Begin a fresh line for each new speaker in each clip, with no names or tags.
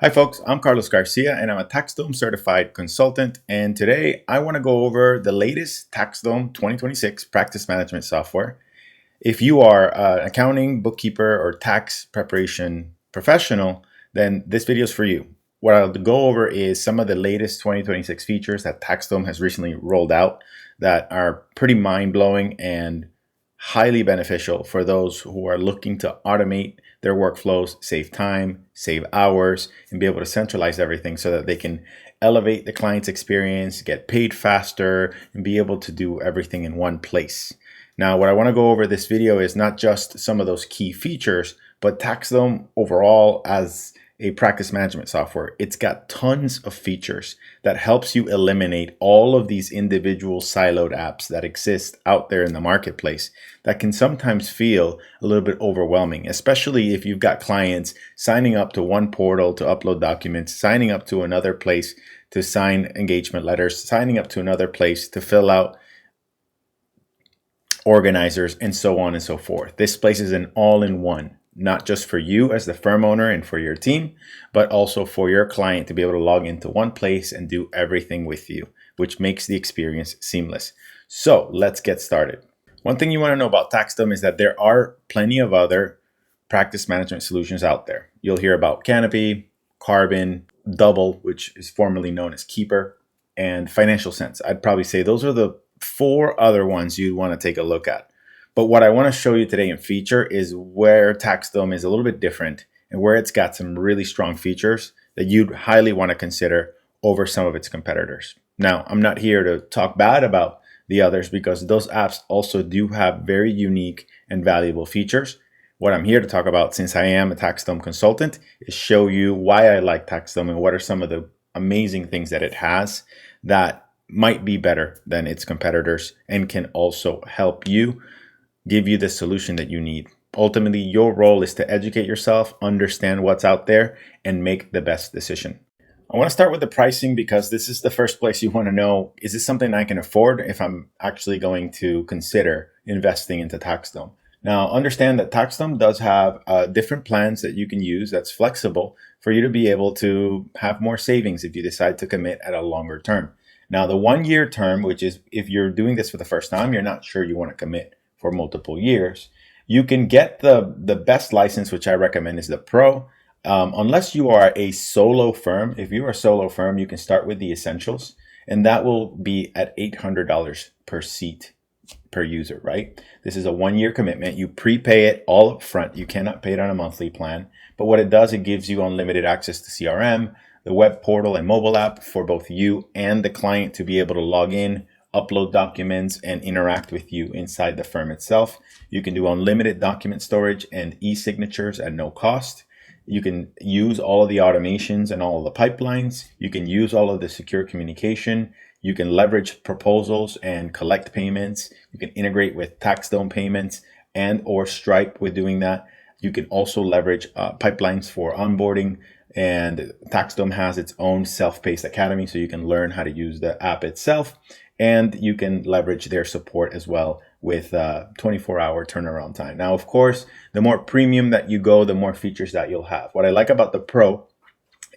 Hi folks, I'm Carlos Garcia and I'm a TaxDome certified consultant, and today I want to go over the latest TaxDome 2026 practice management software. If you are an accounting, bookkeeper, or tax preparation professional, then this video is for you. What I'll go over is some of the latest 2026 features that TaxDome has recently rolled out that are pretty mind-blowing and highly beneficial for those who are looking to automate their workflows, save time, save hours, and be able to centralize everything so that they can elevate the client's experience, get paid faster, and be able to do everything in one place. Now, what I want to go over this video is not just some of those key features, but TaxDome overall as a practice management software. It's got tons of features that helps you eliminate all of these individual siloed apps that exist out there in the marketplace that can sometimes feel a little bit overwhelming, especially if you've got clients signing up to one portal to upload documents, signing up to another place to sign engagement letters, signing up to another place to fill out organizers, and so on and so forth. This place is an all-in-one, not just for you as the firm owner and for your team, but also for your client to be able to log into one place and do everything with you, which makes the experience seamless. So let's get started. One thing you want to know about TaxDome is that there are plenty of other practice management solutions out there. You'll hear about Canopy, Carbon, Double, which is formerly known as Keeper, and Financial Sense. I'd probably say those are the 4 other ones you'd want to take a look at. But what I want to show you today in feature is where TaxDome is a little bit different and where it's got some really strong features that you'd highly want to consider over some of its competitors. Now, I'm not here to talk bad about the others because those apps also do have very unique and valuable features. What I'm here to talk about, since I am a TaxDome consultant, is show you why I like TaxDome and what are some of the amazing things that it has that might be better than its competitors and can also help you give you the solution that you need. Ultimately, your role is to educate yourself, understand what's out there, and make the best decision. I want to start with the pricing because this is the first place you want to know, is this something I can afford if I'm actually going to consider investing into TaxDome? Now, understand that TaxDome does have different plans that you can use that's flexible for you to be able to have more savings if you decide to commit at a longer term. Now, the 1-year term, which is if you're doing this for the first time, you're not sure you want to commit for multiple years, you can get the best license, which I recommend is the Pro. Unless you are a solo firm, if you're a solo firm, you can start with the Essentials, and that will be at $800 per seat per user, right? This is a 1-year commitment. You prepay it all up front. You cannot pay it on a monthly plan. But what it does, it gives you unlimited access to CRM, the web portal and mobile app for both you and the client to be able to log in, upload documents, and interact with you inside the firm itself. You can do unlimited document storage and e-signatures at no cost. You can use all of the automations and all of the pipelines. You can use all of the secure communication. You can leverage proposals and collect payments. You can integrate with TaxDome payments and or Stripe with doing that. You can also leverage pipelines for onboarding, and TaxDome has its own self-paced academy, so you can learn how to use the app itself, and you can leverage their support as well with 24-hour turnaround time. Now, of course, the more premium that you go, the more features that you'll have. What I like about the Pro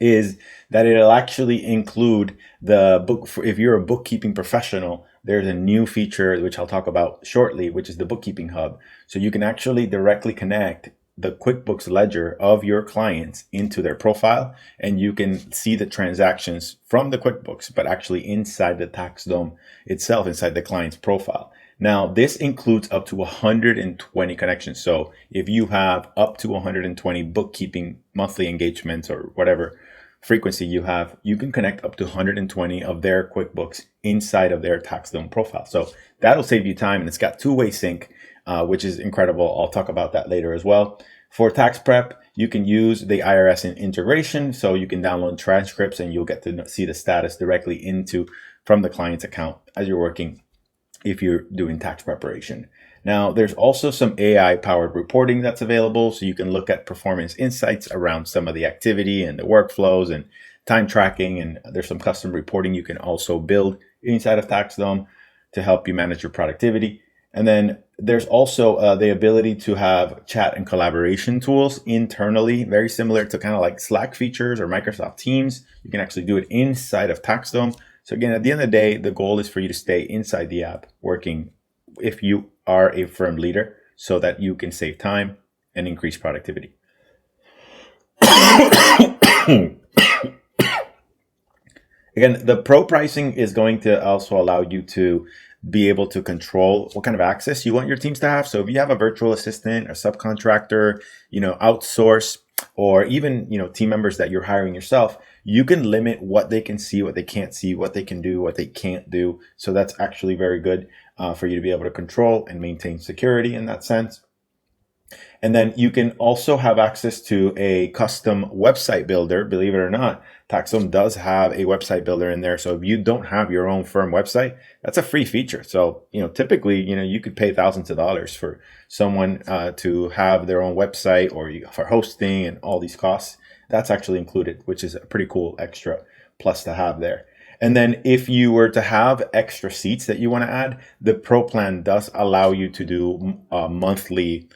is that it'll actually include the book. If you're a bookkeeping professional, there's a new feature, which I'll talk about shortly, which is the Bookkeeping Hub. So you can actually directly connect the QuickBooks ledger of your clients into their profile, and you can see the transactions from the QuickBooks, but actually inside the TaxDome itself, inside the client's profile. Now, this includes up to 120 connections. So if you have up to 120 bookkeeping monthly engagements or whatever frequency you have, you can connect up to 120 of their QuickBooks inside of their TaxDome profile. So that'll save you time, and it's got two-way sync, which is incredible. I'll talk about that later as well. For tax prep, you can use the IRS integration, so you can download transcripts and you'll get to see the status directly from the client's account as you're working if you're doing tax preparation. Now, there's also some AI-powered reporting that's available, so you can look at performance insights around some of the activity and the workflows and time tracking, and there's some custom reporting you can also build inside of TaxDome to help you manage your productivity. And then There's also the ability to have chat and collaboration tools internally, very similar to kind of like Slack features or Microsoft Teams. You can actually do it inside of TaxDome. So again, at the end of the day, the goal is for you to stay inside the app working if you are a firm leader so that you can save time and increase productivity. Again, the pro pricing is going to also allow you to be able to control what kind of access you want your teams to have. So if you have a virtual assistant, a subcontractor, outsource, or even, team members that you're hiring yourself, you can limit what they can see, what they can't see, what they can do, what they can't do. So that's actually very good for you to be able to control and maintain security in that sense. And then you can also have access to a custom website builder. Believe it or not, TaxDome does have a website builder in there. So if you don't have your own firm website, that's a free feature. So, typically, you could pay thousands of dollars for someone to have their own website or for hosting and all these costs. That's actually included, which is a pretty cool extra plus to have there. And then if you were to have extra seats that you want to add, the Pro plan does allow you to do monthly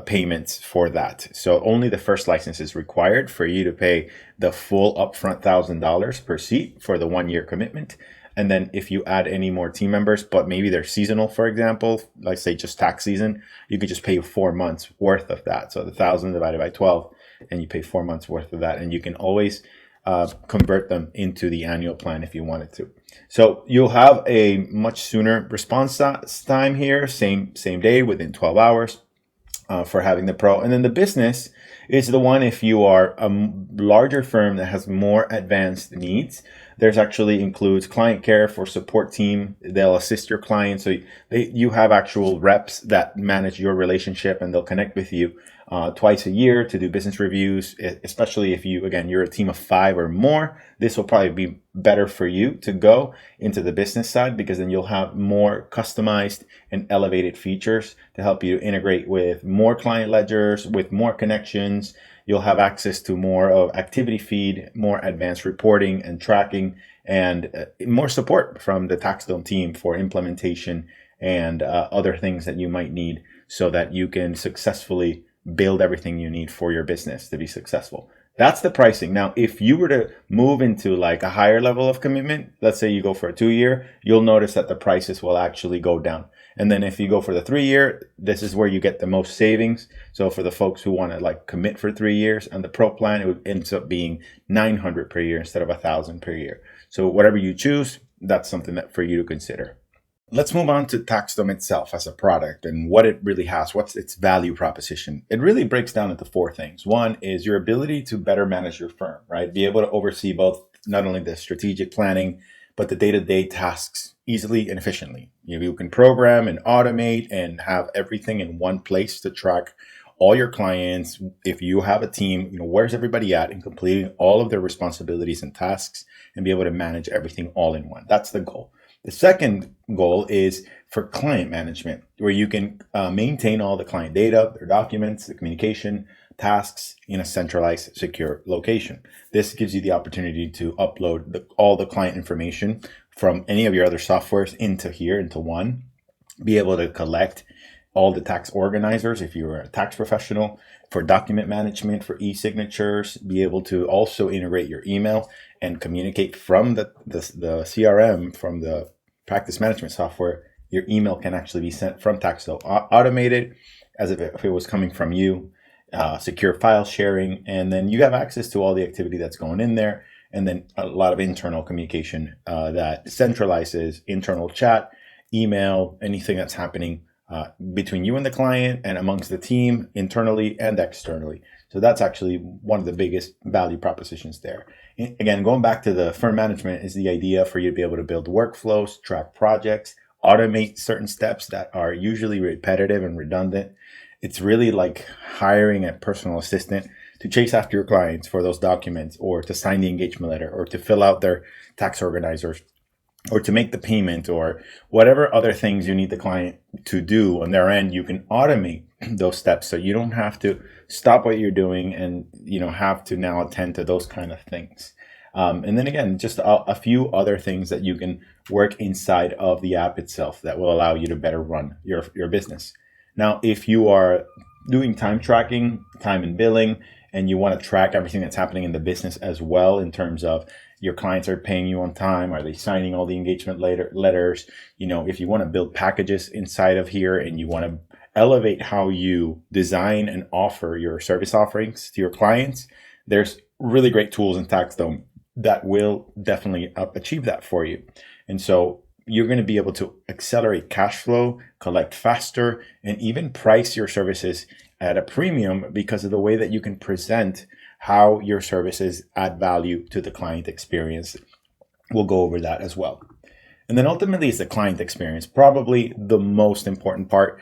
payments for that. So only the first license is required for you to pay the full upfront $1,000 per seat for the 1 year commitment. And then if you add any more team members, but maybe they're seasonal, for example, like say just tax season, you could just pay 4 months worth of that. So the 1,000 divided by 12, and you pay 4 months worth of that. And you can always convert them into the annual plan if you wanted to. So you'll have a much sooner response time here, same day within 12 hours. For having the pro. And then the business is the one if you are a larger firm that has more advanced needs. There's actually includes client care for support team. They'll assist your clients. So you have actual reps that manage your relationship, and they'll connect with you twice a year to do business reviews, especially if you're a team of 5 or more. This will probably be better for you to go into the business side, because then you'll have more customized and elevated features to help you integrate with more client ledgers, with more connections. You'll have access to more of activity feed, more advanced reporting and tracking, and more support from the TaxDome team for implementation and other things that you might need so that you can successfully build everything you need for your business to be successful. That's the pricing. Now, if you were to move into like a higher level of commitment, let's say you go for a 2 year, you'll notice that the prices will actually go down. And then if you go for the 3 year, this is where you get the most savings. So for the folks who want to commit for 3 years on the pro plan, it would end up being $900 per year instead of $1,000 per year. So whatever you choose, that's something that for you to consider. Let's move on to TaxDome itself as a product and what it really has. What's its value proposition? It really breaks down into 4 things. One is your ability to better manage your firm, right? Be able to oversee both not only the strategic planning, but the day-to-day tasks easily and efficiently. You can program and automate and have everything in one place to track all your clients. If you have a team, where's everybody at in completing all of their responsibilities and tasks, and be able to manage everything all in one. That's the goal. The second goal is for client management, where you can maintain all the client data, their documents, the communication, tasks in a centralized, secure location. This gives you the opportunity to upload all the client information from any of your other softwares into one. Be able to collect all the tax organizers if you're a tax professional, for document management, for e-signatures. Be able to also integrate your email and communicate from the CRM, from the practice management software. Your email can actually be sent from TaxDome, automated as if it was coming from you. Secure file sharing, and then you have access to all the activity that's going in there, and then a lot of internal communication that centralizes internal chat, email, anything that's happening between you and the client and amongst the team internally and externally. So that's actually one of the biggest value propositions there. Again, going back to the firm management is the idea for you to be able to build workflows, track projects, automate certain steps that are usually repetitive and redundant. It's really like hiring a personal assistant to chase after your clients for those documents, or to sign the engagement letter, or to fill out their tax organizers, or to make the payment, or whatever other things you need the client to do on their end. You can automate those steps so you don't have to stop what you're doing and have to now attend to those kind of things. And then again, just a few other things that you can work inside of the app itself that will allow you to better run your business. Now, if you are doing time tracking, time and billing, and you want to track everything that's happening in the business as well, in terms of your clients are paying you on time, are they signing all the engagement letters? If you want to build packages inside of here and you want to elevate how you design and offer your service offerings to your clients, there's really great tools in TaxDome that will definitely achieve that for you. And so you're going to be able to accelerate cash flow, collect faster, and even price your services at a premium because of the way that you can present how your services add value to the client experience. We'll go over that as well. And then ultimately it's the client experience, probably the most important part,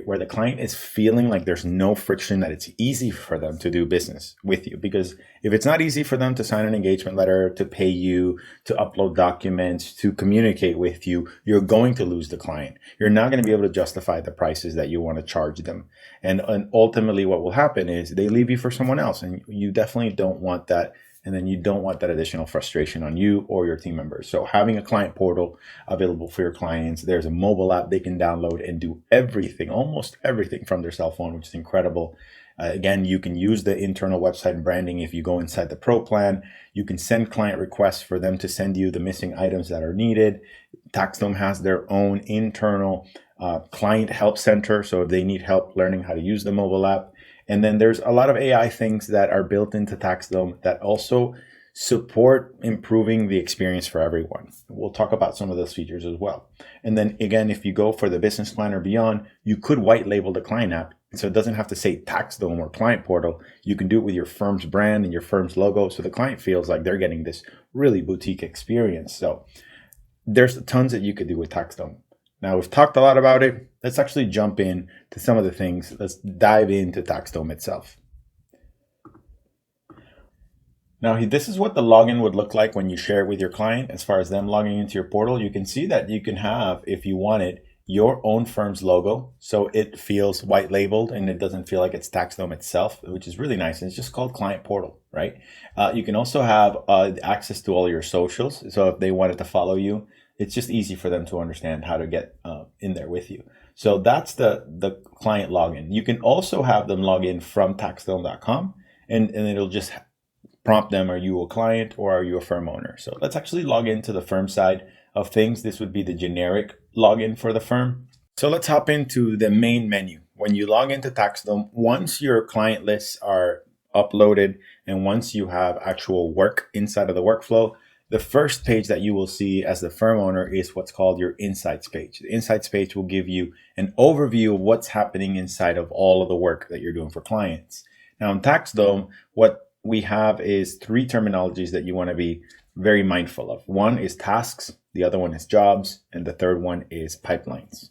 where the client is feeling like there's no friction, that it's easy for them to do business with you. Because if it's not easy for them to sign an engagement letter, to pay you, to upload documents, to communicate with you, you're going to lose the client. You're not going to be able to justify the prices that you want to charge them. And ultimately what will happen is they leave you for someone else, and you definitely don't want that. And then you don't want that additional frustration on you or your team members. So having a client portal available for your clients, there's a mobile app they can download and do everything, almost everything from their cell phone, which is incredible. Again, you can use the internal website and branding. If you go inside the Pro plan, you can send client requests for them to send you the missing items that are needed. TaxDome has their own internal client help center. So if they need help learning how to use the mobile app, and then there's a lot of AI things that are built into TaxDome that also support improving the experience for everyone. We'll talk about some of those features as well. And then again, if you go for the business plan or beyond, you could white label the client app. So it doesn't have to say TaxDome or Client Portal. You can do it with your firm's brand and your firm's logo, so the client feels like they're getting this really boutique experience. So there's tons that you could do with TaxDome. Now, we've talked a lot about it. Let's actually jump in to some of the things. Let's dive into TaxDome itself. Now, this is what the login would look like when you share it with your client. As far as them logging into your portal, you can see that you can have, if you want it, your own firm's logo. So it feels white labeled and it doesn't feel like it's TaxDome itself, which is really nice. And it's just called Client Portal, right? You can also have access to all your socials. So if they wanted to follow you, it's just easy for them to understand how to get in there with you. So that's the client login. You can also have them log in from taxdome.com and it'll just prompt them, are you a client or are you a firm owner? So let's actually log into the firm side of things. This would be the generic login for the firm. So let's hop into the main menu. When you log into TaxDome, once your client lists are uploaded and once you have actual work inside of the workflow, the first page that you will see as the firm owner is what's called your Insights page. The Insights page will give you an overview of what's happening inside of all of the work that you're doing for clients. Now in TaxDome, what we have is three terminologies that you want to be very mindful of. One is tasks, the other one is jobs, and the third one is pipelines.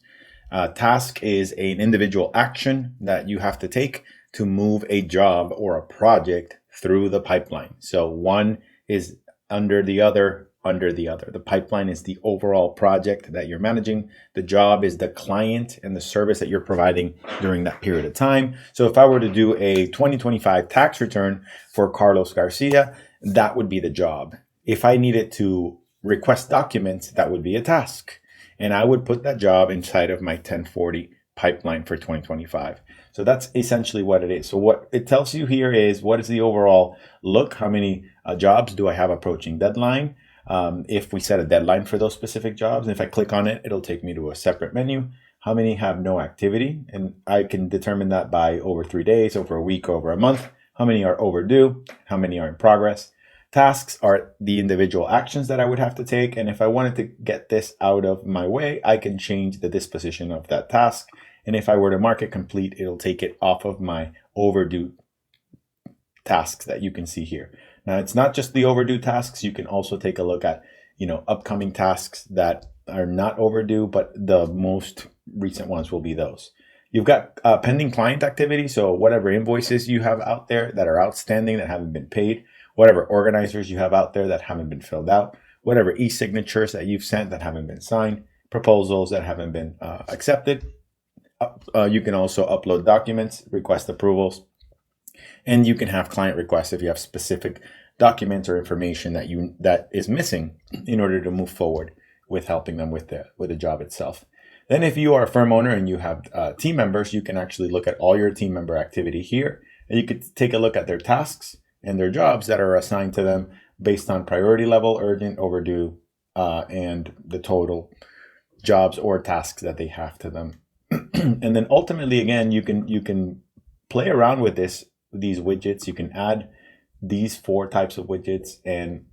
Task is an individual action that you have to take to move a job or a project through the pipeline. So one is under the other. The pipeline is the overall project that you're managing. The job is the client and the service that you're providing during that period of time. So if I were to do a 2025 tax return for Carlos Garcia, that would be the job. If I needed to request documents, that would be a task. And I would put that job inside of my 1040 pipeline for 2025. So that's essentially what it is. So what it tells you here is what is the overall look? How many jobs do I have approaching deadline? If we set a deadline for those specific jobs, and if I click on it, it'll take me to a separate menu. How many have no activity? And I can determine that by over 3 days, over a week, over a month. How many are overdue? How many are in progress? Tasks are the individual actions that I would have to take. And if I wanted to get this out of my way, I can change the disposition of that task. And if I were to mark it complete, it'll take it off of my overdue tasks that you can see here. Now, it's not just the overdue tasks. You can also take a look at, upcoming tasks that are not overdue, but the most recent ones will be those. You've got pending client activity. So whatever invoices you have out there that are outstanding that haven't been paid, whatever organizers you have out there that haven't been filled out, whatever e-signatures that you've sent that haven't been signed, proposals that haven't been accepted. You can also upload documents, request approvals, and you can have client requests if you have specific documents or information that is missing in order to move forward with helping them with the job itself. Then if you are a firm owner and you have team members, you can actually look at all your team member activity here, and you could take a look at their tasks and their jobs that are assigned to them based on priority level, urgent, overdue, and the total jobs or tasks that they have to them. And then ultimately, again, you can play around with these widgets. You can add these 4 types of widgets and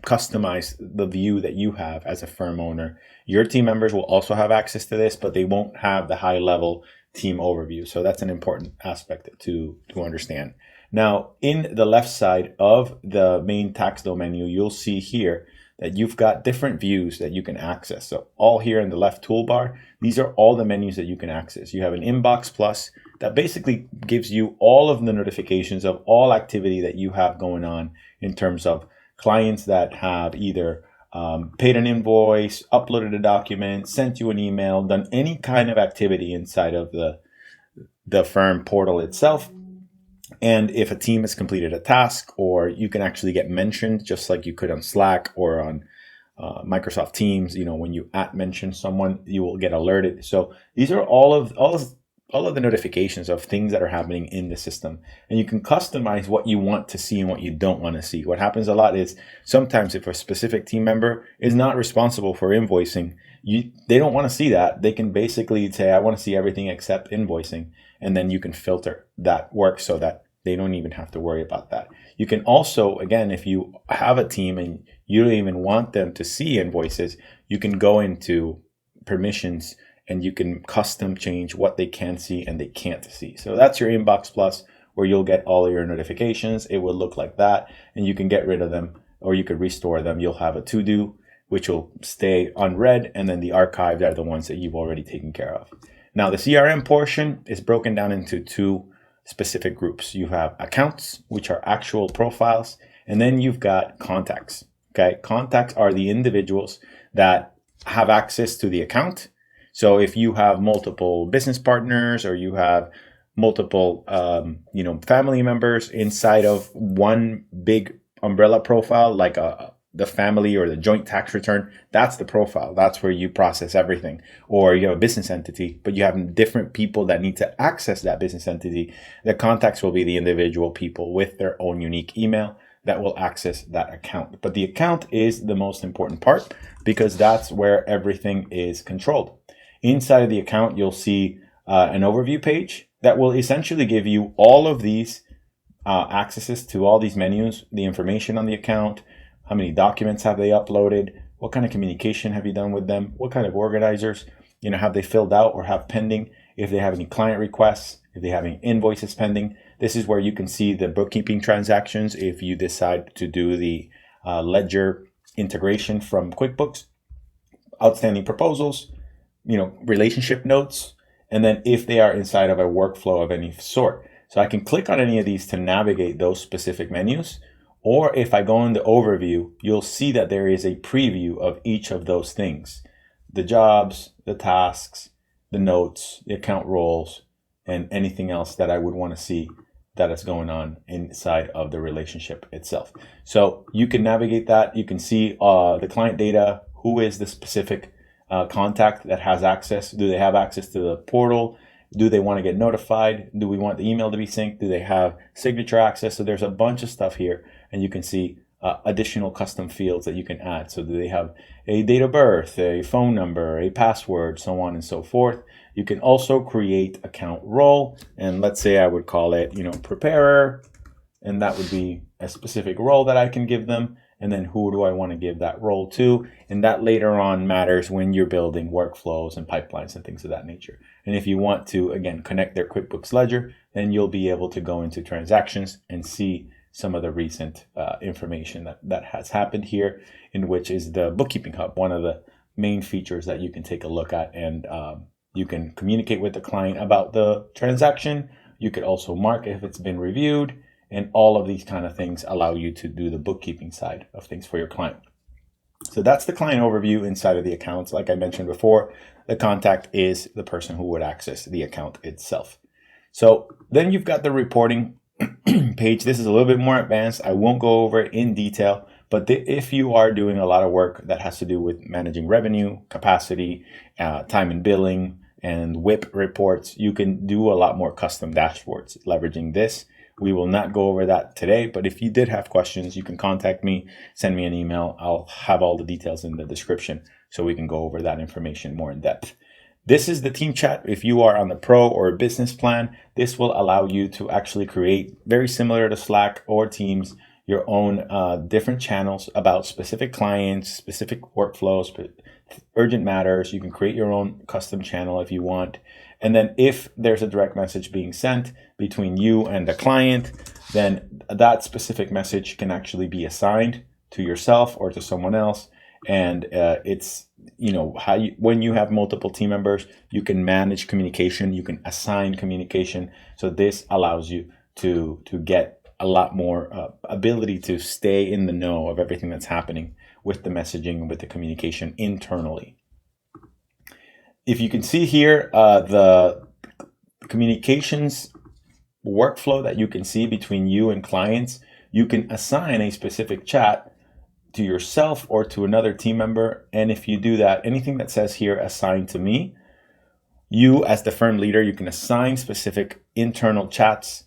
customize the view that you have as a firm owner. Your team members will also have access to this, but they won't have the high level team overview. So that's an important aspect to understand. Now, in the left side of the main TaxDome menu, you'll see here that you've got different views that you can access. So all here in the left toolbar, these are all the menus that you can access. You have an inbox plus that basically gives you all of the notifications of all activity that you have going on in terms of clients that have either paid an invoice, uploaded a document, sent you an email, done any kind of activity inside of the firm portal itself. And if a team has completed a task, or you can actually get mentioned just like you could on Slack or on Microsoft Teams, when you mention someone, you will get alerted. So these are all of the notifications of things that are happening in the system. And you can customize what you want to see and what you don't want to see. What happens a lot is sometimes if a specific team member is not responsible for invoicing, they don't want to see that. They can basically say, I want to see everything except invoicing. And then you can filter that work so that they don't even have to worry about that. You can also, again, if you have a team and you don't even want them to see invoices, you can go into permissions and you can custom change what they can see and they can't see. So that's your inbox plus, where you'll get all of your notifications. It will look like that, and you can get rid of them or you could restore them. You'll have a to-do, which will stay unread, and then the archived are the ones that you've already taken care of. Now, the CRM portion is broken down into 2 specific groups. You have accounts, which are actual profiles, and then you've got contacts. Okay, contacts are the individuals that have access to the account. So if you have multiple business partners or you have multiple, family members inside of one big umbrella profile, like the family or the joint tax return, that's the profile. That's where you process everything. Or you have a business entity, but you have different people that need to access that business entity. The contacts will be the individual people with their own unique email that will access that account. But the account is the most important part because that's where everything is controlled. Inside of the account, you'll see an overview page that will essentially give you all of these accesses to all these menus, the information on the account, how many documents have they uploaded, what kind of communication have you done with them, what kind of organizers, have they filled out or have pending, if they have any client requests, if they have any invoices pending. This is where you can see the bookkeeping transactions if you decide to do the ledger integration from QuickBooks, outstanding proposals, relationship notes, and then if they are inside of a workflow of any sort. So I can click on any of these to navigate those specific menus. Or if I go in the overview, you'll see that there is a preview of each of those things. The jobs, the tasks, the notes, the account roles, and anything else that I would want to see that is going on inside of the relationship itself. So you can navigate that. You can see the client data, who is the specific contact that has access. Do they have access to the portal? Do they want to get notified? Do we want the email to be synced? Do they have signature access? So there's a bunch of stuff here, and you can see additional custom fields that you can add. So do they have a date of birth, a phone number, a password, so on and so forth. You can also create account role, and let's say I would call it, preparer, and that would be a specific role that I can give them. And then who do I want to give that role to? And that later on matters when you're building workflows and pipelines and things of that nature. And if you want to, again, connect their QuickBooks ledger, then you'll be able to go into transactions and see some of the recent information that has happened here, in which is the Bookkeeping Hub, one of the main features that you can take a look at. And you can communicate with the client about the transaction. You could also mark if it's been reviewed. And all of these kind of things allow you to do the bookkeeping side of things for your client. So that's the client overview inside of the accounts. Like I mentioned before, the contact is the person who would access the account itself. So then you've got the reporting page. This is a little bit more advanced. I won't go over it in detail, but if you are doing a lot of work that has to do with managing revenue, capacity, time and billing, and WIP reports, you can do a lot more custom dashboards leveraging this. We will not go over that today, but if you did have questions, you can contact me, send me an email. I'll have all the details in the description so we can go over that information more in depth. This is the team chat. If you are on the pro or business plan, this will allow you to actually create, very similar to Slack or Teams, your own different channels about specific clients, specific workflows, urgent matters. You can create your own custom channel if you want. And then if there's a direct message being sent between you and the client, then that specific message can actually be assigned to yourself or to someone else. And it's, when you have multiple team members, you can manage communication, you can assign communication. So this allows you to get a lot more ability to stay in the know of everything that's happening with the messaging and with the communication internally. If you can see here, the communications workflow that you can see between you and clients, you can assign a specific chat to yourself or to another team member. And if you do that, anything that says here, assigned to me, you as the firm leader, you can assign specific internal chats.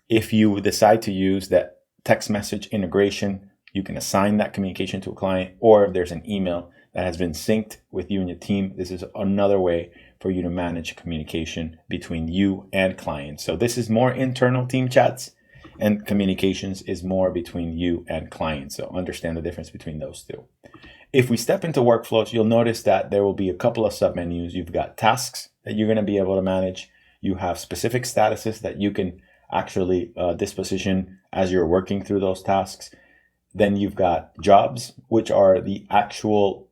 If you decide to use that text message integration, you can assign that communication to a client, or if there's an email that has been synced with you and your team, this is another way for you to manage communication between you and clients. So this is more internal team chats, and communications is more between you and clients. So understand the difference between those two. If we step into workflows, you'll notice that there will be a couple of submenus. You've got tasks that you're going to be able to manage. You have specific statuses that you can actually disposition as you're working through those tasks. Then you've got jobs, which are the actual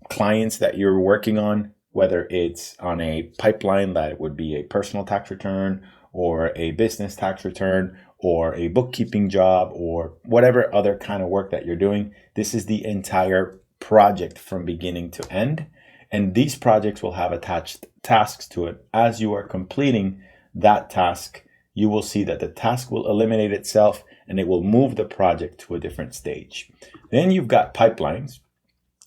clients that you're working on, whether it's on a pipeline that would be a personal tax return or a business tax return or a bookkeeping job or whatever other kind of work that you're doing. This is the entire project from beginning to end. And these projects will have attached tasks to it. As you are completing that task, you will see that the task will eliminate itself and it will move the project to a different stage. Then you've got pipelines.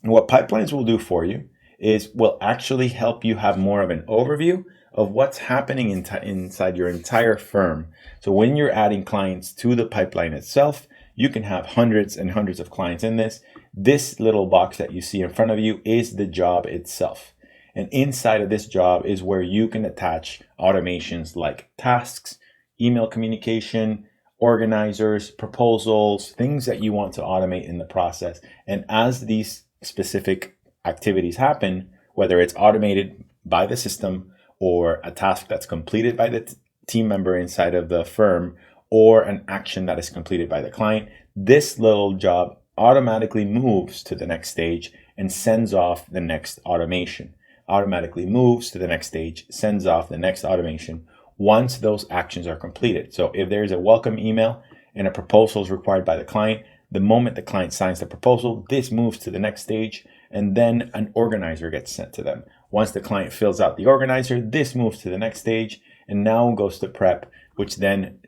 And what pipelines will do for you is will actually help you have more of an overview of what's happening inside your entire firm. So when you're adding clients to the pipeline itself, you can have hundreds and hundreds of clients in this. This little box that you see in front of you is the job itself. And inside of this job is where you can attach automations like tasks, email communication, organizers, proposals, things that you want to automate in the process. And as these specific activities happen, whether it's automated by the system or a task that's completed by the team member inside of the firm or an action that is completed by the client, this little job automatically moves to the next stage and sends off the next automation. Automatically moves to the next stage, sends off the next automation once those actions are completed. So if there's a welcome email and a proposal is required by the client, the moment the client signs the proposal, this moves to the next stage, and then an organizer gets sent to them. Once the client fills out the organizer, this moves to the next stage and now goes to prep, which then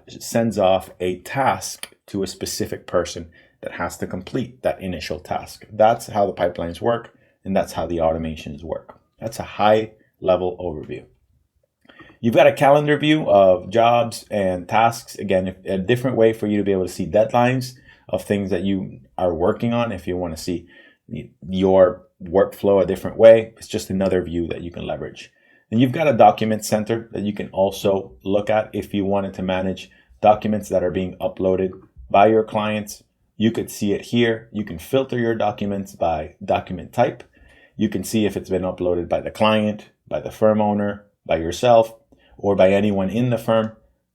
sends off a task to a specific person that has to complete that initial task. That's how the pipelines work, and that's how the automations work. That's a high level overview. You've got a calendar view of jobs and tasks. Again, a different way for you to be able to see deadlines of things that you are working on. If you want to see your workflow a different way, it's just another view that you can leverage. And you've got a document center that you can also look at if you wanted to manage documents that are being uploaded by your clients. You could see it here. You can filter your documents by document type. You can see if it's been uploaded by the client, by the firm owner, by yourself, or by anyone in the firm.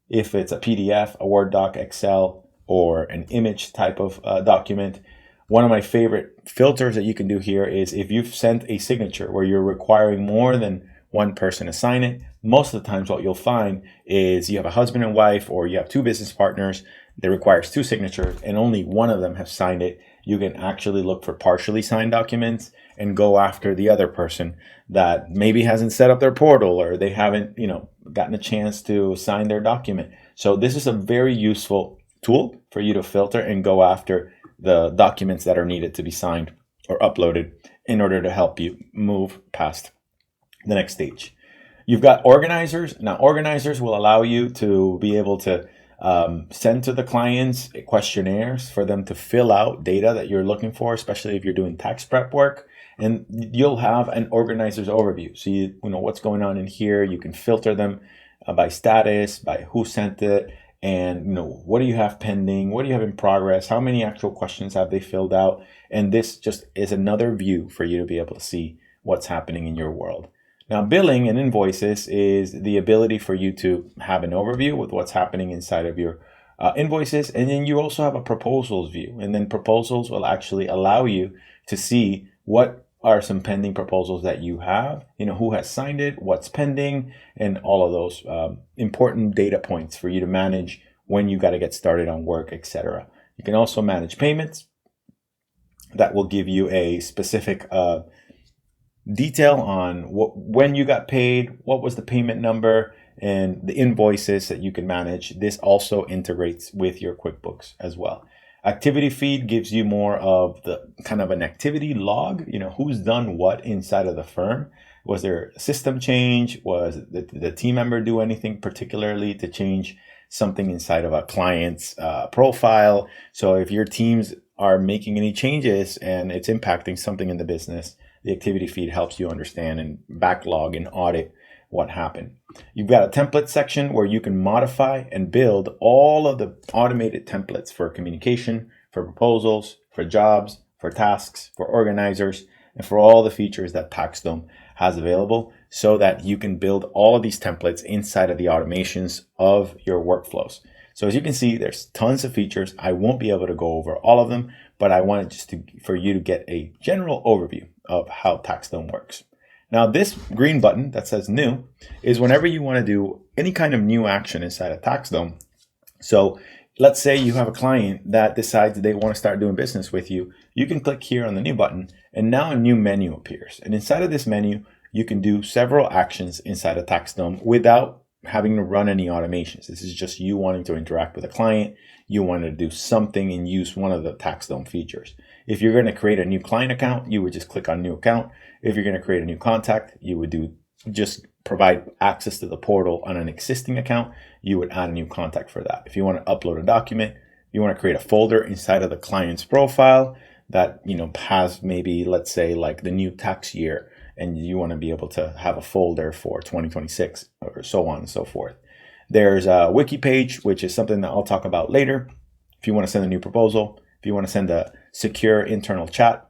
If it's a PDF, a Word doc, Excel, or an image type of document. One of my favorite filters that you can do here is if you've sent a signature where you're requiring more than one person to sign it, most of the times what you'll find is you have a husband and wife, or you have two business partners that requires two signatures and only one of them have signed it. You can actually look for partially signed documents and go after the other person that maybe hasn't set up their portal, or they haven't, gotten a chance to sign their document. So this is a very useful tool for you to filter and go after the documents that are needed to be signed or uploaded in order to help you move past the next stage. You've got organizers. Now, organizers will allow you to be able to send to the clients questionnaires for them to fill out data that you're looking for, especially if you're doing tax prep work. And you'll have an organizer's overview. So you know what's going on in here. You can filter them by status, by who sent it, and what do you have pending, what do you have in progress, how many actual questions have they filled out. And this just is another view for you to be able to see what's happening in your world. Now, billing and invoices is the ability for you to have an overview with what's happening inside of your invoices. And then you also have a proposals view. And then proposals will actually allow you to see what are some pending proposals that you have, who has signed it, what's pending, and all of those important data points for you to manage when you got to get started on work, etc. You can also manage payments. That will give you a specific detail on when you got paid, what was the payment number, and the invoices that you can manage. This also integrates with your QuickBooks as well. Activity feed gives you more of the kind of an activity log, who's done what inside of the firm. Was there a system change? Was the team member do anything particularly to change something inside of a client's profile? So if your teams are making any changes and it's impacting something in the business, the activity feed helps you understand and backlog and audit what happened. You've got a template section where you can modify and build all of the automated templates for communication, for proposals, for jobs, for tasks, for organizers, and for all the features that TaxDome has available, so that you can build all of these templates inside of the automations of your workflows. So as you can see, there's tons of features. I won't be able to go over all of them, but I wanted just for you to get a general overview of how TaxDome works. Now, this green button that says new is whenever you want to do any kind of new action inside of TaxDome. So let's say you have a client that decides they want to start doing business with you. You can click here on the new button, and now a new menu appears. And inside of this menu, you can do several actions inside of TaxDome without having to run any automations. This is just you wanting to interact with a client. You want to do something and use one of the TaxDome features. If you're going to create a new client account, you would just click on new account. If you're going to create a new contact, you would just provide access to the portal on an existing account. You would add a new contact for that. If you want to upload a document, you want to create a folder inside of the client's profile that has maybe, let's say, like the new tax year, and you want to be able to have a folder for 2026 or so on and so forth. There's a wiki page, which is something that I'll talk about later. If you want to send a new proposal, if you want to send a secure internal chat,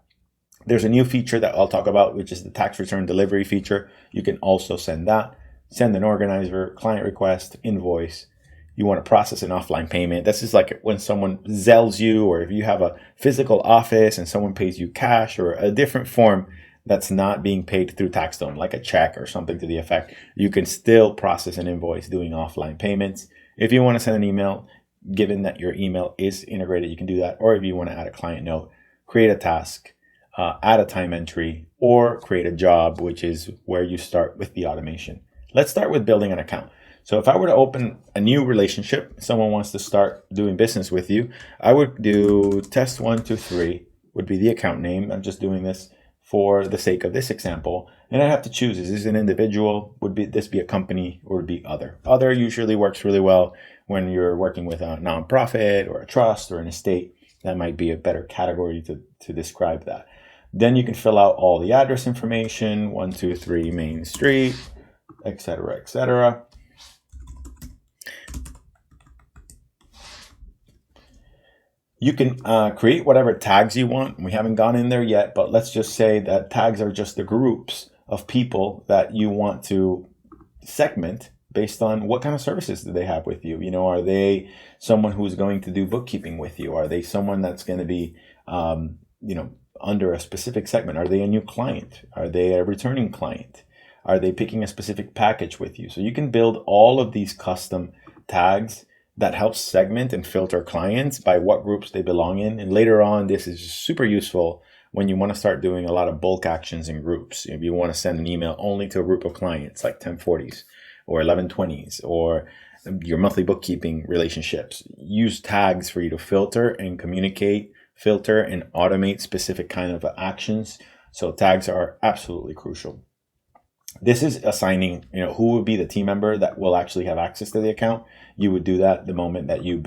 there's a new feature that I'll talk about, which is the tax return delivery feature. You can also send that. Send an organizer, client request, invoice. You want to process an offline payment. This is like when someone Zells you, or if you have a physical office and someone pays you cash or a different form that's not being paid through TaxDome, like a check or something to the effect, you can still process an invoice doing offline payments. If you want to send an email, given that your email is integrated, you can do that. Or if you want to add a client note, create a task, add a time entry, or create a job, which is where you start with the automation. Let's start with building an account. So if I were to open a new relationship, someone wants to start doing business with you, I would do test123 would be the account name. I'm just doing this for the sake of this example. And I have to choose, is this an individual? Would this be a company, or would it be other? Other usually works really well when you're working with a nonprofit or a trust or an estate. That might be a better category to describe that. Then you can fill out all the address information, 123 Main Street, etc., etc. You can create whatever tags you want. We haven't gone in there yet, but let's just say that tags are just the groups of people that you want to segment based on what kind of services do they have with you. Are they someone who's going to do bookkeeping with you? Are they someone that's going to be, under a specific segment? Are they a new client? Are they a returning client? Are they picking a specific package with you? So you can build all of these custom tags that helps segment and filter clients by what groups they belong in. And later on, this is super useful when you want to start doing a lot of bulk actions in groups. If you want to send an email only to a group of clients, like 1040s, or 1120s or your monthly bookkeeping relationships. Use tags for you to filter and communicate, filter and automate specific kind of actions. So tags are absolutely crucial. This is assigning, who would be the team member that will actually have access to the account. You would do that the moment that you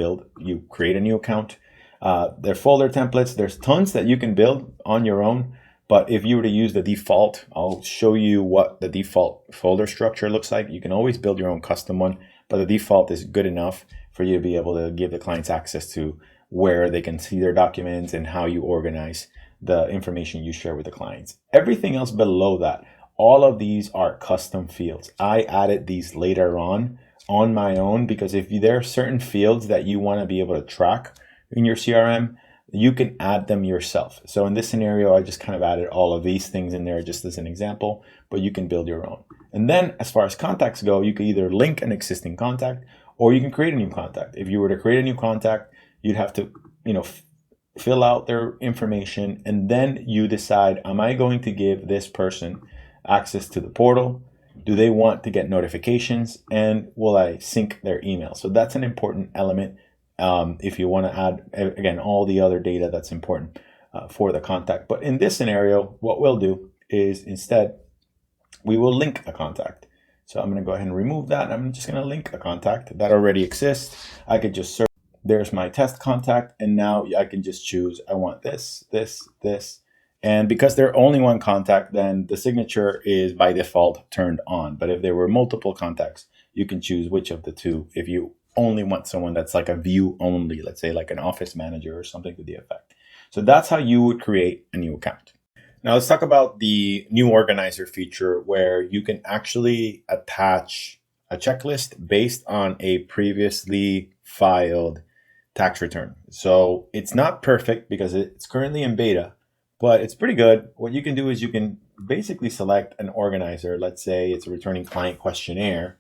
create a new account. There are folder templates. There's tons that you can build on your own. But if you were to use the default, I'll show you what the default folder structure looks like. You can always build your own custom one, but the default is good enough for you to be able to give the clients access to where they can see their documents and how you organize the information you share with the clients. Everything else below that, all of these are custom fields. I added these later on my own because if there are certain fields that you want to be able to track in your CRM, you can add them yourself. So in this scenario, I just kind of added all of these things in there just as an example, but you can build your own. And then as far as contacts go, you can either link an existing contact or you can create a new contact. If you were to create a new contact, you'd have to, fill out their information, and then you decide, am I going to give this person access to the portal? Do they want to get notifications? And will I sync their email? So that's an important element if you want to add, again, all the other data that's important for the contact. But in this scenario, what we'll do is instead, we will link a contact. So I'm going to go ahead and remove that. I'm just going to link a contact that already exists. I could just search. There's my test contact. And now I can just choose, I want this. And because they're only one contact, then the signature is by default turned on. But if there were multiple contacts, you can choose which of the two. If you only want someone that's like a view only, let's say like an office manager or something to the effect. So that's how you would create a new account. Now let's talk about the new organizer feature where you can actually attach a checklist based on a previously filed tax return. So it's not perfect because it's currently in beta, but it's pretty good. What you can do is you can basically select an organizer. Let's say it's a returning client questionnaire.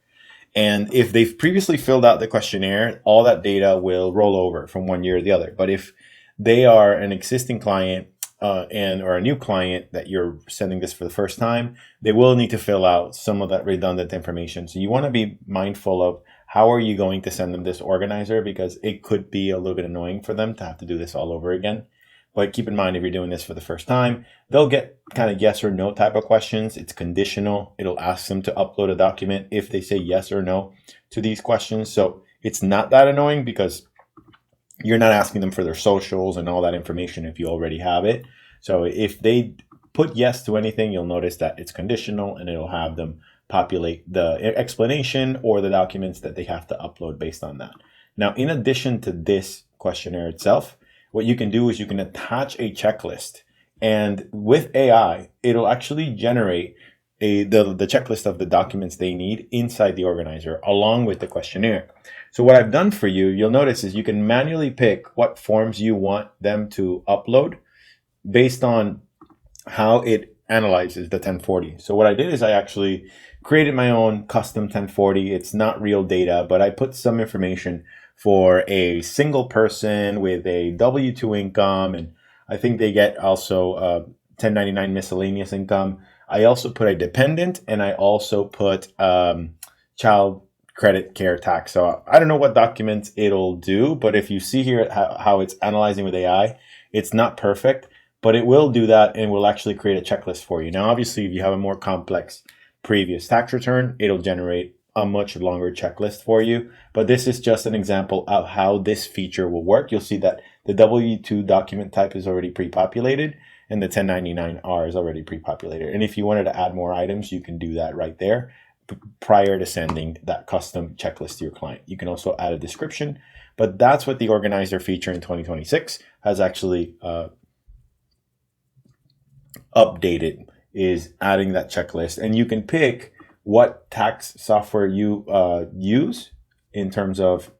And if they've previously filled out the questionnaire, all that data will roll over from one year to the other. But if they are an existing client or a new client that you're sending this for the first time, they will need to fill out some of that redundant information. So you want to be mindful of how are you going to send them this organizer, because it could be a little bit annoying for them to have to do this all over again. But keep in mind, if you're doing this for the first time, they'll get kind of yes or no type of questions. It's conditional. It'll ask them to upload a document if they say yes or no to these questions. So it's not that annoying because you're not asking them for their socials and all that information if you already have it. So if they put yes to anything, you'll notice that it's conditional and it'll have them populate the explanation or the documents that they have to upload based on that. Now, in addition to this questionnaire itself, what you can do is you can attach a checklist, and with AI, it'll actually generate the checklist of the documents they need inside the organizer along with the questionnaire. So what I've done for you, you'll notice is you can manually pick what forms you want them to upload based on how it analyzes the 1040. So what I did is I actually created my own custom 1040. It's not real data, but I put some information for a single person with a W-2 income, and I think they get also 1099 miscellaneous income. I also put a dependent, and I also put child credit care tax. So I don't know what documents it'll do, but if you see here how it's analyzing with AI, it's not perfect, but it will do that and will actually create a checklist for you. Now, obviously, if you have a more complex previous tax return, it'll generate a much longer checklist for you. But this is just an example of how this feature will work. You'll see that the W-2 document type is already pre-populated and the 1099-R is already pre-populated. And if you wanted to add more items, you can do that right there prior to sending that custom checklist to your client. You can also add a description, but that's what the organizer feature in 2026 has actually updated, is adding that checklist. And you can pick what tax software you use in terms of,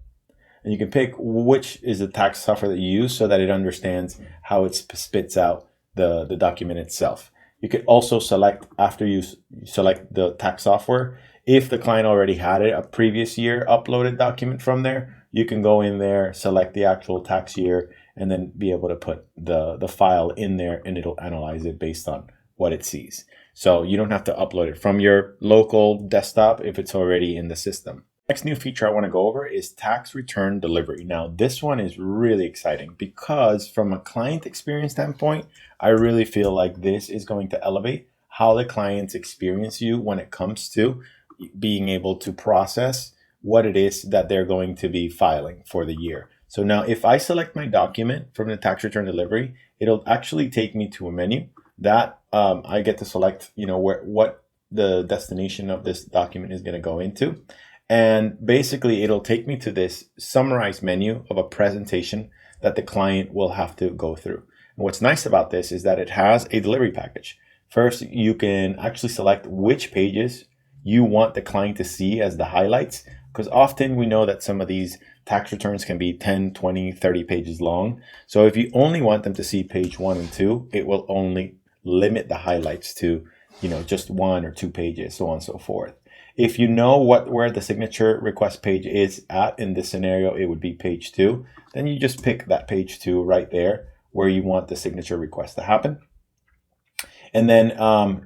and you can pick which is the tax software that you use so that it understands how it spits out the document itself. You could also select, after you select the tax software, if the client already had a previous year uploaded document from there, you can go in there, select the actual tax year, and then be able to put the file in there and it'll analyze it based on what it sees. So you don't have to upload it from your local desktop if it's already in the system. Next new feature I want to go over is tax return delivery. Now, this one is really exciting because from a client experience standpoint, I really feel like this is going to elevate how the clients experience you when it comes to being able to process what it is that they're going to be filing for the year. So now if I select my document from the tax return delivery, it'll actually take me to a menu that I get to select, what the destination of this document is going to go into. And basically it'll take me to this summarized menu of a presentation that the client will have to go through. And what's nice about this is that it has a delivery package. First, you can actually select which pages you want the client to see as the highlights, because often we know that some of these tax returns can be 10, 20, 30 pages long. So if you only want them to see page 1 and 2, it will only limit the highlights to, just 1 or 2 pages, so on and so forth. If you know where the signature request page is at, in this scenario, it would be page 2. Then you just pick that page 2 right there where you want the signature request to happen. And then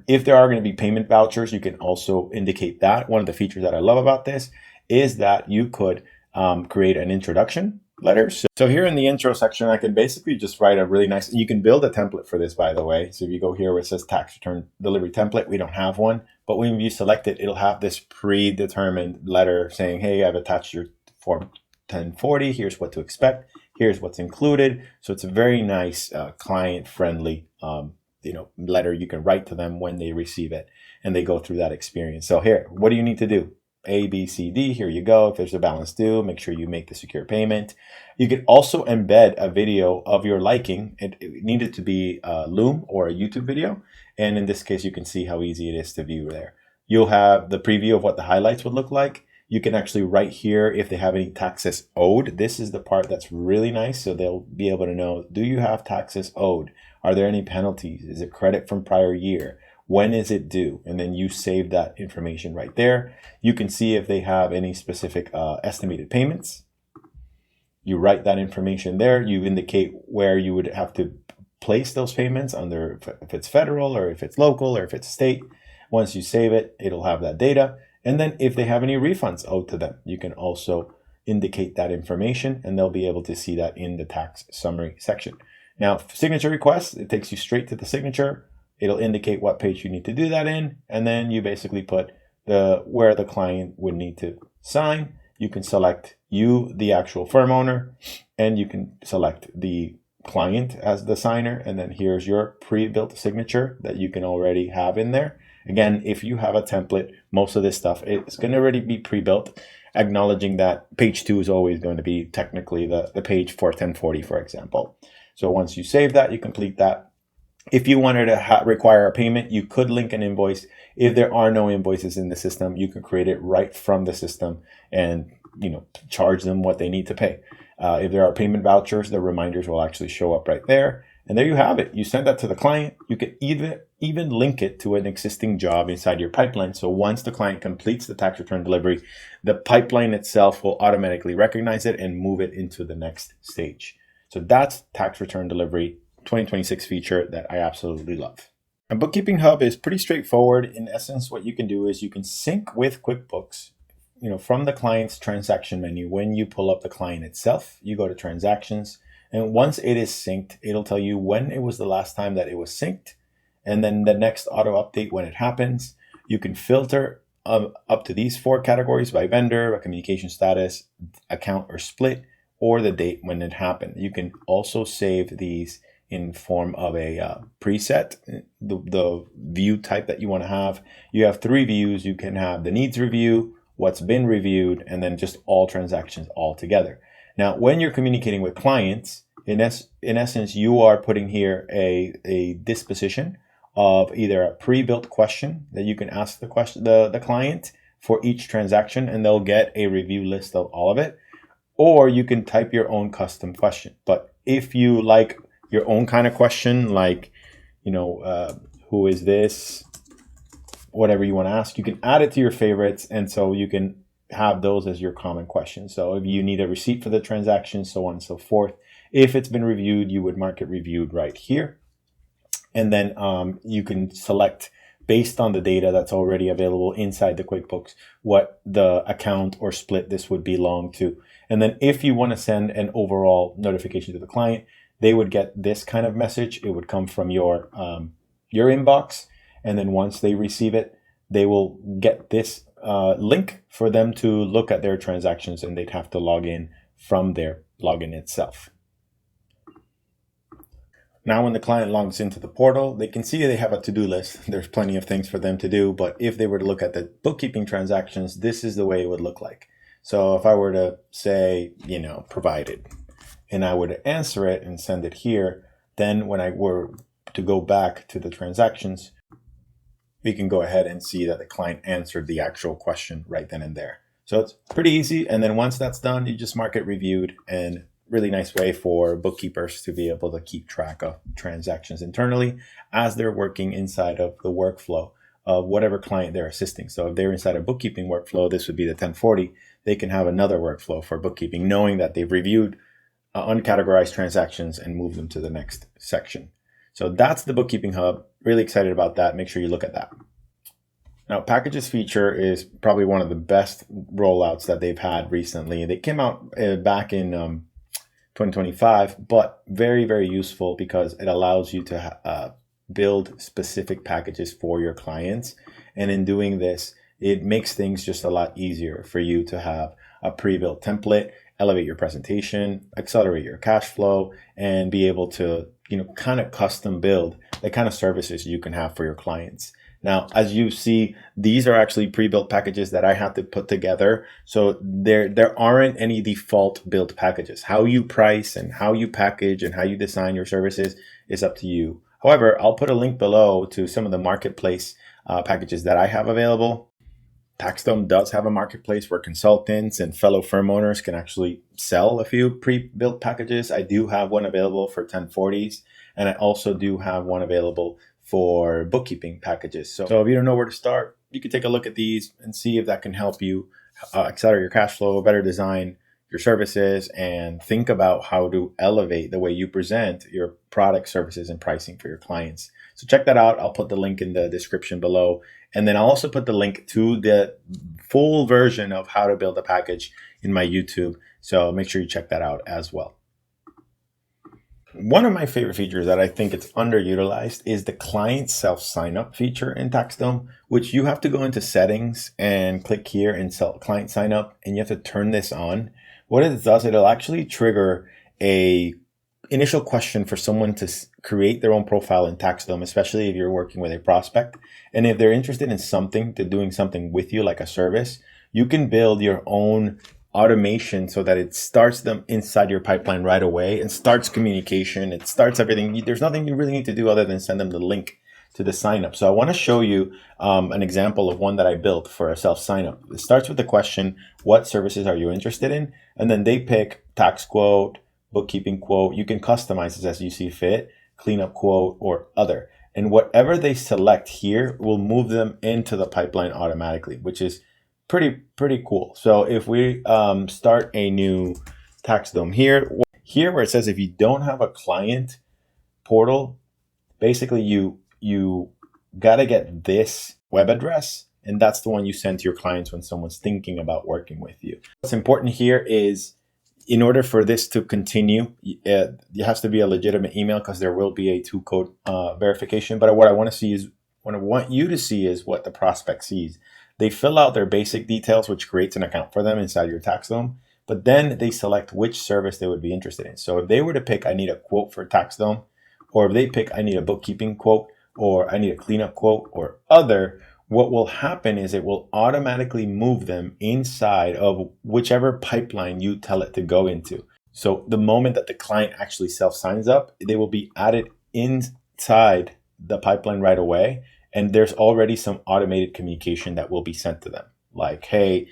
if there are going to be payment vouchers, you can also indicate that. One of the features that I love about this is that you could create an introduction letter. So here in the intro section, I can basically just write a really nice, you can build a template for this, by the way. So if you go here where it says tax return delivery template, we don't have one, but when you select it, it'll have this predetermined letter saying, hey, I've attached your form 1040. Here's what to expect. Here's what's included. So it's a very nice client-friendly letter you can write to them when they receive it and they go through that experience. So here, what do you need to do? A, B, C, D, here you go. If there's a balance due, make sure you make the secure payment. You can also embed a video of your liking. It needed to be a Loom or a YouTube video. And in this case, you can see how easy it is to view there. You'll have the preview of what the highlights would look like. You can actually write here if they have any taxes owed. This is the part that's really nice. So they'll be able to know, do you have taxes owed? Are there any penalties? Is it credit from prior year? When is it due? And then you save that information right there. You can see if they have any specific estimated payments. You write that information there. You indicate where you would have to place those payments under, if it's federal or if it's local or if it's state. Once you save it, it'll have that data. And then if they have any refunds owed to them, you can also indicate that information and they'll be able to see that in the tax summary section. Now, signature requests, it takes you straight to the signature. It'll indicate what page you need to do that in. And then you basically put where the client would need to sign. You can select the actual firm owner, and you can select the client as the signer. And then here's your pre-built signature that you can already have in there. Again, if you have a template, most of this stuff, it's going to already be pre-built, acknowledging that page 2 is always going to be technically the page for 1040, for example. So once you save that, you complete that. If you wanted to require a payment, you could link an invoice. If there are no invoices in the system, you can create it right from the system and charge them what they need to pay. If there are payment vouchers, the reminders will actually show up right there. And there you have it. You send that to the client. You can even link it to an existing job inside your pipeline. So once the client completes the tax return delivery, the pipeline itself will automatically recognize it and move it into the next stage. So that's tax return delivery 2026 feature that I absolutely love. And Bookkeeping Hub is pretty straightforward. In essence, what you can do is you can sync with QuickBooks, from the client's transaction menu. When you pull up the client itself, you go to transactions. And once it is synced, it'll tell you when it was the last time that it was synced. And then the next auto update when it happens. You can filter up to these 4 categories by vendor, by communication status, account or split, or the date when it happened. You can also save these in form of a preset, the view type that you want to have. You have 3 views. You can have the needs review, what's been reviewed, and then just all transactions all together. Now, when you're communicating with clients, in essence, you are putting here a disposition of either a pre-built question that you can ask the client for each transaction, and they'll get a review list of all of it. Or you can type your own custom question. But if you like your own kind of question, like, who is this? Whatever you want to ask, you can add it to your favorites. And so you can have those as your common questions. So if you need a receipt for the transaction, so on and so forth. If it's been reviewed, you would mark it reviewed right here. And then you can select based on the data that's already available inside the QuickBooks, what the account or split this would belong to. And then if you want to send an overall notification to the client, they would get this kind of message. It would come from your inbox. And then once they receive it, they will get this link for them to look at their transactions, and they'd have to log in from their login itself. Now, when the client logs into the portal, they can see they have a to-do list. There's plenty of things for them to do, but if they were to look at the bookkeeping transactions, this is the way it would look like. So if I were to say, provided, and I were to answer it and send it here, then when I were to go back to the transactions, we can go ahead and see that the client answered the actual question right then and there. So it's pretty easy. And then once that's done, you just mark it reviewed, and really nice way for bookkeepers to be able to keep track of transactions internally as they're working inside of the workflow of whatever client they're assisting. So if they're inside a bookkeeping workflow, this would be the 1040. They can have another workflow for bookkeeping, knowing that they've reviewed uncategorized transactions and moved them to the next section. So that's the Bookkeeping Hub. Really excited about that. Make sure you look at that. Now, Packages feature is probably one of the best rollouts that they've had recently. They came out back in 2025, but very, very useful because it allows you to build specific packages for your clients. And in doing this, it makes things just a lot easier for you to have a pre-built template, elevate your presentation, accelerate your cash flow, and be able to, kind of custom build the kind of services you can have for your clients. Now, as you see, these are actually pre-built packages that I have to put together. So there aren't any default built packages. How you price and how you package and how you design your services is up to you. However, I'll put a link below to some of the marketplace packages that I have available. TaxDome does have a marketplace where consultants and fellow firm owners can actually sell a few pre-built packages. I do have one available for 1040s, and I also do have one available for bookkeeping packages. So if you don't know where to start, you can take a look at these and see if that can help you accelerate your cash flow, better design your services, and think about how to elevate the way you present your product, services, and pricing for your clients. So check that out. I'll put the link in the description below. And then I'll also put the link to the full version of how to build a package in my YouTube. So make sure you check that out as well. One of my favorite features that I think it's underutilized is the client self-sign-up feature in TaxDome, which you have to go into settings and click here and client sign-up, and you have to turn this on. What it does, it'll actually trigger a initial question for someone to create their own profile in TaxDome, especially if you're working with a prospect. And if they're interested in something, to doing something with you, like a service, you can build your own automation so that it starts them inside your pipeline right away and starts communication. It starts everything. There's nothing you really need to do other than send them the link to the sign up. So I want to show you an example of one that I built for a self sign up. It starts with the question, what services are you interested in? And then they pick tax quote, bookkeeping quote. You can customize this as you see fit, cleanup quote, or other. And whatever they select here will move them into the pipeline automatically, which is pretty cool. So if we start a new TaxDome here where it says if you don't have a client portal, basically you got to get this web address, and that's the one you send to your clients when someone's thinking about working with you. What's important here is, in order for this to continue, it has to be a legitimate email because there will be a two-code verification. But what I want you to see is what the prospect sees. They fill out their basic details, which creates an account for them inside your TaxDome. But then they select which service they would be interested in. So if they were to pick, I need a quote for TaxDome, or if they pick, I need a bookkeeping quote, or I need a cleanup quote, or other, what will happen is it will automatically move them inside of whichever pipeline you tell it to go into. So the moment that the client actually self-signs up, they will be added inside the pipeline right away. And there's already some automated communication that will be sent to them. Like, hey,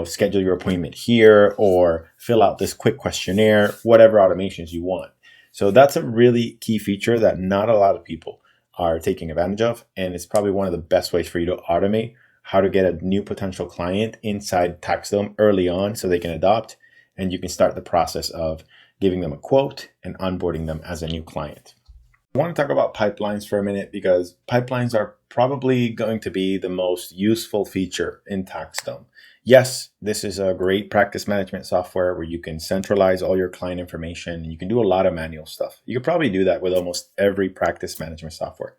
schedule your appointment here, or fill out this quick questionnaire, whatever automations you want. So that's a really key feature that not a lot of people are taking advantage of. And it's probably one of the best ways for you to automate how to get a new potential client inside TaxDome early on so they can adopt. And you can start the process of giving them a quote and onboarding them as a new client. I want to talk about pipelines for a minute because pipelines are probably going to be the most useful feature in TaxDome. Yes, this is a great practice management software where you can centralize all your client information. You can do a lot of manual stuff. You could probably do that with almost every practice management software.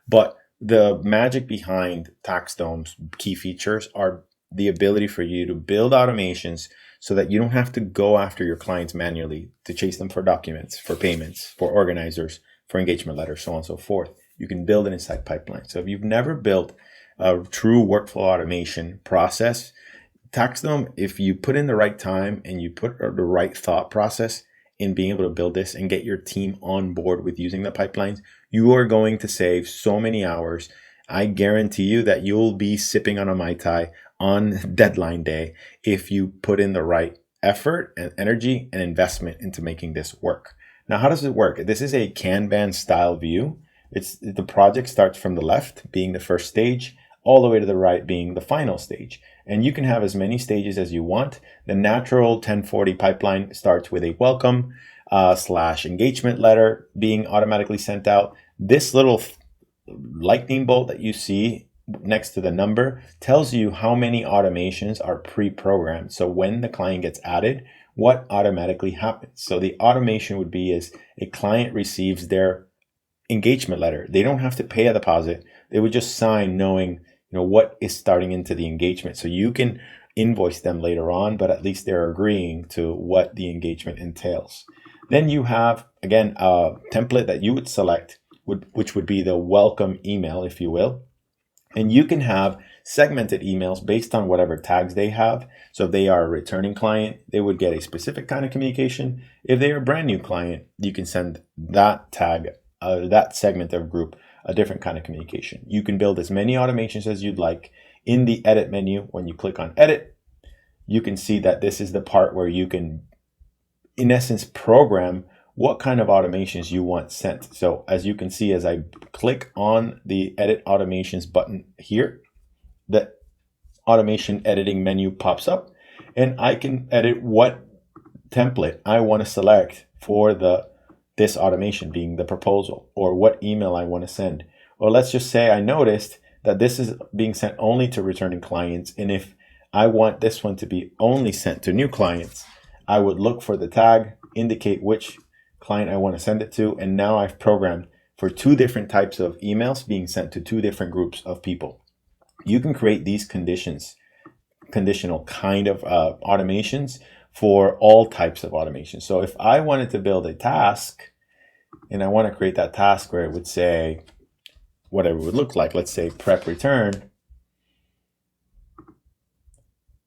But the magic behind TaxDome's key features are the ability for you to build automations so that you don't have to go after your clients manually to chase them for documents, for payments, for organizers, for engagement letters, so on and so forth. You can build it inside pipeline. So if you've never built a true workflow automation process, TaxDome, if you put in the right time and you put the right thought process in being able to build this and get your team on board with using the pipelines, you are going to save so many hours. I guarantee you that you'll be sipping on a Mai Tai on deadline day if you put in the right effort and energy and investment into making this work. Now, how does it work? This is a Kanban style view. The project starts from the left, being the first stage, all the way to the right being the final stage. And you can have as many stages as you want. The natural 1040 pipeline starts with a welcome / engagement letter being automatically sent out. This little lightning bolt that you see next to the number tells you how many automations are pre-programmed. So when the client gets added, what automatically happens. So the automation would be as a client receives their engagement letter. They don't have to pay a deposit. They would just sign knowing what is starting into the engagement. So you can invoice them later on, but at least they're agreeing to what the engagement entails. Then you have, again, a template that you would select, which would be the welcome email, if you will. And you can have segmented emails based on whatever tags they have. So if they are a returning client, they would get a specific kind of communication. If they are a brand new client, you can send that tag, that segment of group, a different kind of communication. You can build as many automations as you'd like. In the edit menu, when you click on edit, you can see that this is the part where you can, in essence, program what kind of automations you want sent. So as you can see, as I click on the edit automations button here, the automation editing menu pops up and I can edit what template I want to select for this automation, being the proposal, or what email I want to send. Or let's just say I noticed that this is being sent only to returning clients. And if I want this one to be only sent to new clients, I would look for the tag, indicate which client I want to send it to. And now I've programmed for 2 different types of emails being sent to 2 different groups of people. You can create these conditional kind of automations for all types of automation. So if I wanted to build a task and I want to create that task where it would say whatever it would look like, let's say prep return,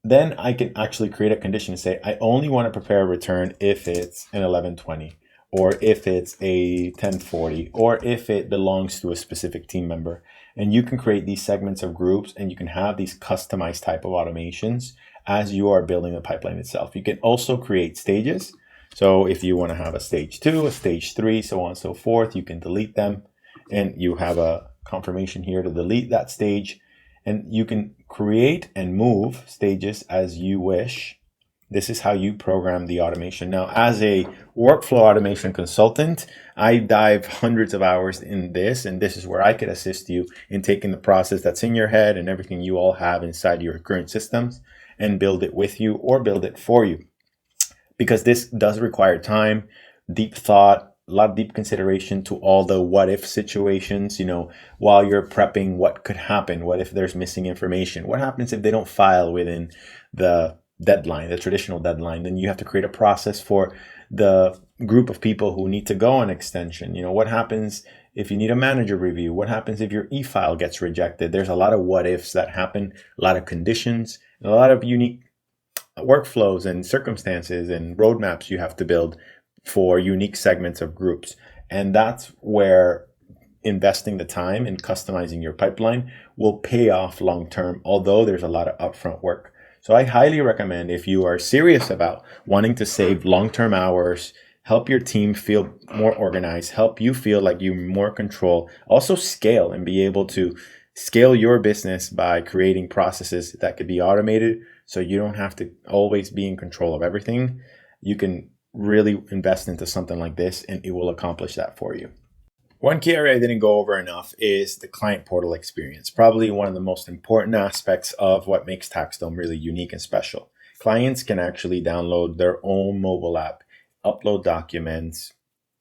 then I can actually create a condition and say, I only want to prepare a return if it's an 1120, or if it's a 1040, or if it belongs to a specific team member. And you can create these segments of groups and you can have these customized type of automations as you are building the pipeline itself. You can also create stages. So if you want to have a stage 2, a stage 3, so on and so forth, you can delete them. And you have a confirmation here to delete that stage. And you can create and move stages as you wish. This is how you program the automation. Now, as a workflow automation consultant, I dive hundreds of hours in this, and this is where I could assist you in taking the process that's in your head and everything you all have inside your current systems and build it with you or build it for you. Because this does require time, deep thought, a lot of deep consideration to all the what if situations, while you're prepping, what could happen? What if there's missing information? What happens if they don't file within the deadline, the traditional deadline? Then you have to create a process for the group of people who need to go on extension. What happens if you need a manager review? What happens if your e-file gets rejected? There's a lot of what ifs that happen, a lot of conditions, and a lot of unique workflows and circumstances and roadmaps you have to build for unique segments of groups. And that's where investing the time in customizing your pipeline will pay off long term, although there's a lot of upfront work. So I highly recommend, if you are serious about wanting to save long-term hours, help your team feel more organized, help you feel like you're more control, also scale and be able to scale your business by creating processes that could be automated so you don't have to always be in control of everything. You can really invest into something like this and it will accomplish that for you. One key area I didn't go over enough is the client portal experience. Probably one of the most important aspects of what makes TaxDome really unique and special. Clients can actually download their own mobile app, upload documents,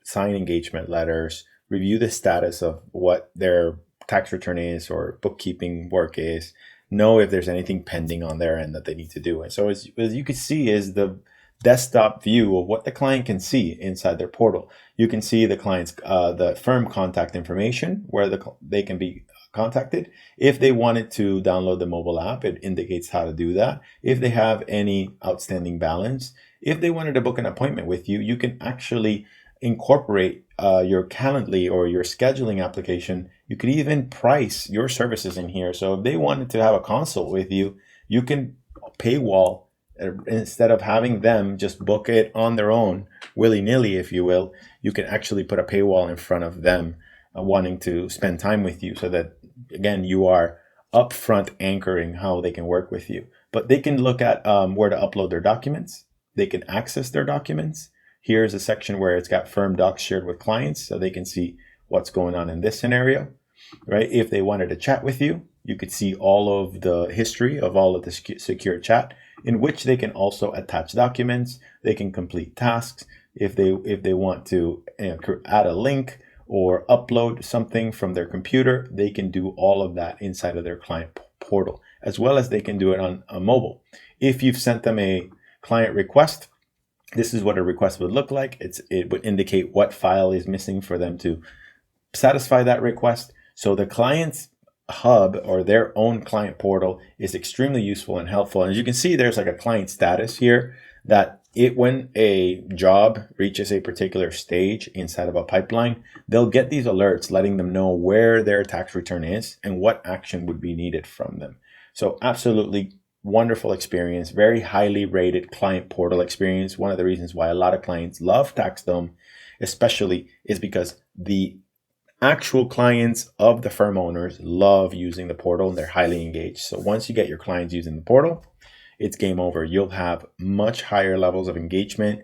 sign engagement letters, review the status of what their tax return is or bookkeeping work is, know if there's anything pending on their end that they need to do. And so as you can see is the desktop view of what the client can see inside their portal. You can see the client's, the firm contact information where they can be contacted. If they wanted to download the mobile app, it indicates how to do that. If they have any outstanding balance, if they wanted to book an appointment with you, you can actually incorporate your Calendly or your scheduling application. You could even price your services in here. So if they wanted to have a consult with you, you can paywall. Instead of having them just book it on their own, willy-nilly, if you will, you can actually put a paywall in front of them wanting to spend time with you so that, again, you are upfront anchoring how they can work with you. But they can look at where to upload their documents. They can access their documents. Here's a section where it's got firm docs shared with clients so they can see what's going on in this scenario, right? If they wanted to chat with you, you could see all of the history of all of the secure chat, in which they can also attach documents. They can complete tasks. If they want to add a link or upload something from their computer, they can do all of that inside of their client portal, as well as they can do it on a mobile. If you've sent them a client request, this is what a request would look like. It would indicate what file is missing for them to satisfy that request. So the client's hub or their own client portal is extremely useful and helpful. And as you can see, there's like a client status here that when a job reaches a particular stage inside of a pipeline, they'll get these alerts letting them know where their tax return is and what action would be needed from them. So absolutely wonderful experience, very highly rated client portal experience. One of the reasons why a lot of clients love TaxDome especially is because the actual clients of the firm owners love using the portal and they're highly engaged. So once you get your clients using the portal, it's game over. You'll have much higher levels of engagement,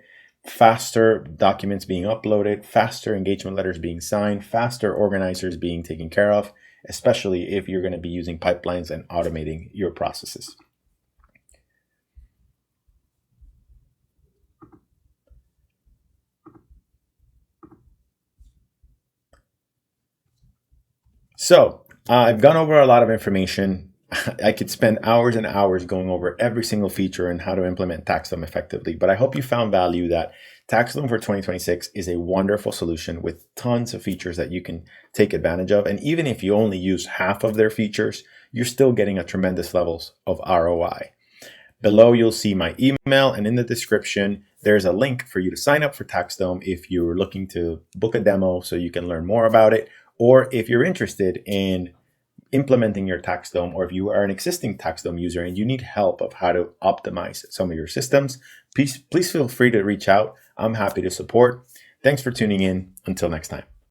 faster documents being uploaded, faster engagement letters being signed, faster organizers being taken care of, especially if you're going to be using pipelines and automating your processes. So I've gone over a lot of information. I could spend hours and hours going over every single feature and how to implement TaxDome effectively, but I hope you found value that TaxDome for 2026 is a wonderful solution with tons of features that you can take advantage of. And even if you only use half of their features, you're still getting a tremendous levels of ROI. Below, you'll see my email, and in the description, there's a link for you to sign up for TaxDome if you're looking to book a demo so you can learn more about it, or if you're interested in implementing your TaxDome, or if you are an existing TaxDome user and you need help of how to optimize some of your systems, please feel free to reach out. I'm happy to support. Thanks for tuning in. Until next time.